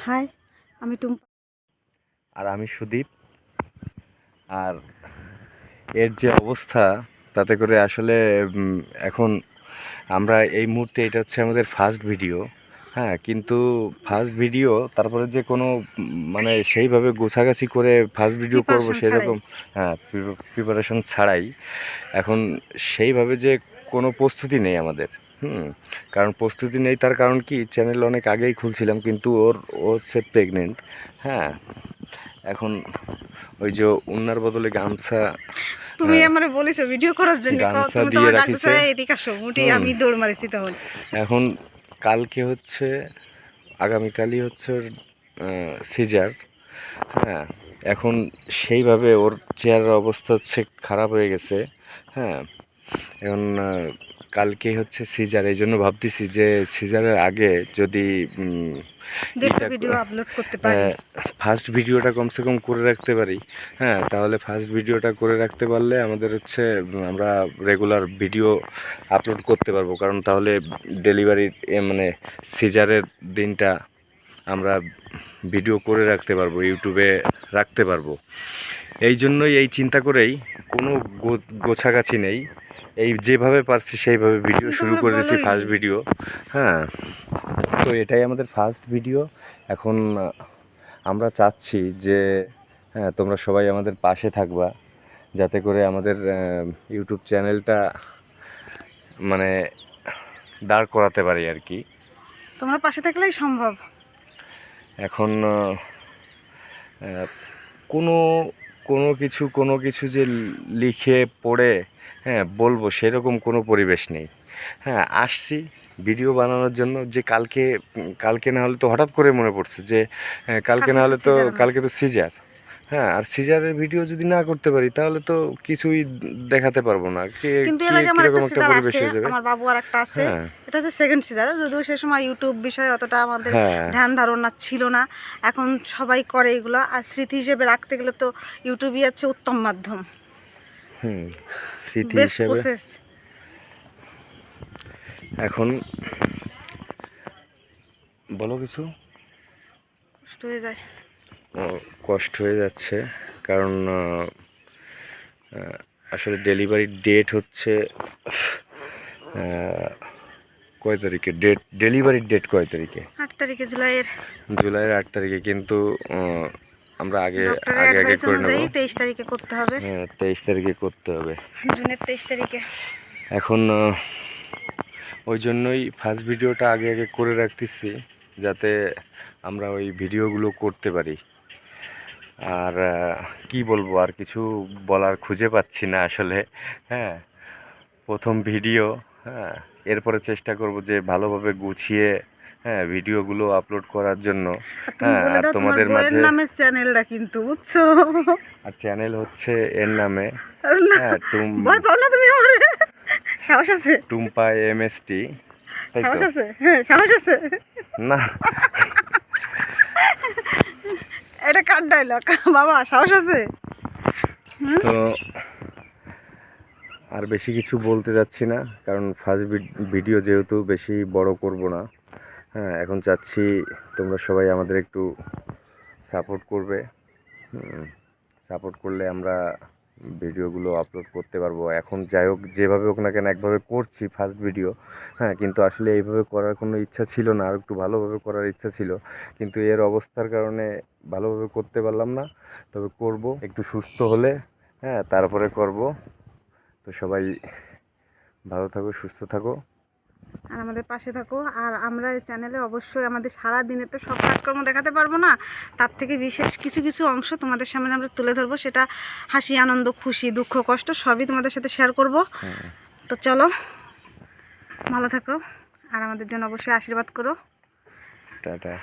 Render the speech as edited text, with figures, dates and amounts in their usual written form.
High, আমি টুম্পা। আর আমি সুদীপ। আর এর যে অবস্থা, তাতে করে আসলে এখন আমরা এই মুহূর্তে এটা হচ্ছে আমাদের ফার্স্ট ভিডিও। হ্যাঁ, কিন্তু ফার্স্ট ভিডিও তারপরে যে কোনো মানে সেইভাবে গোছাগাছি করে ফার্স্ট ভিডিও করব প্রিপারেশন ছাড়াই। সেরকম, হ্যাঁ, প্রিপারেশন ছাড়াই এখন সেইভাবে যে কোনো প্রস্তুতি নেই আমাদের। কারণ প্রস্তুতি নেই, তার কারণ কি, চ্যানেল অনেক আগেই খুলছিলাম, কিন্তু ও হচ্ছে প্রেগনেন্ট। হ্যাঁ, এখন ওই যে উন্নার বদলে গামছা, তুমি আমারে বলেছো ভিডিও করার জন্য, গামছা তুমি তো দিয়ে আমার ডাক দিছো রাখিছে। এদিকে আসো, উঠি আমি দৌড় মারিছি তখন। এখন কালকে হচ্ছে, আগামীকালই হচ্ছে ওর সিজার। হ্যাঁ, এখন সেইভাবে ওর চেহারার অবস্থা হচ্ছে খারাপ হয়ে গেছে। হ্যাঁ, এখন কালকে হচ্ছে সিজার, এই জন্য ভাবতেছি যে সিজারের আগে যদি ভিডিও আপলোড করতে পারি। ফার্স্ট ভিডিওটা কমসে কম করে রাখতে পারি। হ্যাঁ, তাহলে ফার্স্ট ভিডিওটা করে রাখতে পারলে আমাদের হচ্ছে আমরা রেগুলার ভিডিও আপলোড করতে পারবো, কারণ তাহলে ডেলিভারি মানে সিজারের দিনটা আমরা ভিডিও করে রাখতে পারবো, ইউটিউবে রাখতে পারবো। এই জন্যই এই চিন্তা করেই কোনো গোছাগাছি নেই, এই যেভাবে পারছি সেইভাবে ভিডিও শুরু করে দিয়েছি, ফার্স্ট ভিডিও। হ্যাঁ, তো এটাই আমাদের ফার্স্ট ভিডিও। এখন আমরা চাচ্ছি যে হ্যাঁ, তোমরা সবাই আমাদের পাশে থাকবা, যাতে করে আমাদের ইউটিউব চ্যানেলটা মানে দাঁড় করাতে পারি আর কি। তোমরা পাশে থাকলেই সম্ভব। এখন কোনো কোনো কিছু যে লিখে পড়ে হ্যাঁ বলবো সেরকম কোনো পরিবেশ নেই। হ্যাঁ, আসছি ভিডিও বানানোর জন্য, যে কালকে না হলে তো হঠাৎ করে মনে পড়ছে যে কালকে না হলে তো কালকে তো সিজার। হ্যাঁ, আর সিজারের ভিডিও যদি না করতে পারি তাহলে তো কিছুই দেখাতে পারবো না। কিন্তু এর আগে আমার একটা কিরকম একটা সিজার পরিবেশ আছে, হয়ে যাবে। আমার বাবু আর একটা আছে। হ্যাঁ, এটা হচ্ছে সেকেন্ড সিজার, যদিও সে সময় ইউটিউব বিষয়ে অতটা আমাদের হ্যাঁ, ধ্যান ধারণা ছিল না। এখন সবাই করে এগুলো, আর স্মৃতি হিসেবে রাখতে গেলে তো ইউটিউবই আছে উত্তম মাধ্যম, স্মৃতি বেস্ট হিসেবে। প্রসেস। এখন বলো কিছু। কষ্ট হয়ে যায়। কষ্ট হয়ে যাচ্ছে, কারণ আসলে ডেলিভারির ডেট হচ্ছে কয় তারিখে, ডেলিভারির ডেট কয় তারিখে? 8 তারিখে জুলাইয়ের। জুলাইয়ের 8 তারিখে, কিন্তু আমরা আগে ডক্টরের আগে আগে অ্যাডভাইস করে নেব। অনুযায়ী 23 তারিখে করতে হবে। হ্যাঁ, 23 তারিখে করতে হবে, জুনের 23 তারিখে। এখন ওই জন্যই ফার্স্ট ভিডিওটা আগে আগে করে রাখতেছি, যাতে আমরা ওই ভিডিওগুলো করতে পারি। আর কি বলবো, আর কিছু বলার খুঁজে পাচ্ছি না আসলে। হ্যাঁ, প্রথম ভিডিও। হ্যাঁ, এরপরে চেষ্টা করব যে ভালোভাবে গুছিয়ে হ্যাঁ ভিডিওগুলো আপলোড করার জন্য। হ্যাঁ, আর তোমাদের মাঝে নামের চ্যানেলটা কিন্তু বুঝছো, আর চ্যানেল হচ্ছে এর নামে। হ্যাঁ, ভয় পাও না তুমি আমারে? সাহস আছে? টুম্পা এমএসটি, তাই তো? সাহস আছে? হ্যাঁ, সাহস আছে। না, এটা কার ডায়লগ বাবা? সাহস আছে? তো আর বেশি কিছু বলতে যাচ্ছি না, কারণ ফার্স্ট ভিডিও যেহেতু বেশি বড় করব না। হ্যাঁ, এখন চাচ্ছি তোমরা সবাই আমাদের একটু সাপোর্ট করবে। সাপোর্ট করলে আমরা ভিডিওগুলো আপলোড করতে পারবো। এখন যাই হোক, যেভাবে হোক না কেন একভাবে করছি ফার্স্ট ভিডিও। হ্যাঁ, কিন্তু আসলে এইভাবে করার কোনো ইচ্ছা ছিল না, আর একটু ভালোভাবে করার ইচ্ছা ছিল, কিন্তু এর অবস্থার কারণে ভালোভাবে করতে পারলাম না। তবে করব একটু সুস্থ হলে। হ্যাঁ, তারপরে করব। তো সবাই ভালো থাকো, সুস্থ থাকো, আর আমাদের পাশে থাকো। আর আমরা এই চ্যানেলে অবশ্যই আমাদের সারা দিনে তো সব কাজকর্ম দেখাতে পারবো না, তার থেকে বিশেষ কিছু কিছু অংশ তোমাদের সামনে আমরা তুলে ধরবো। সেটা হাসি, আনন্দ, খুশি, দুঃখ, কষ্ট সবই তোমাদের সাথে শেয়ার করব। তো চলো, ভালো থাকো, আর আমাদের জন্য অবশ্যই আশীর্বাদ করো। টাটা।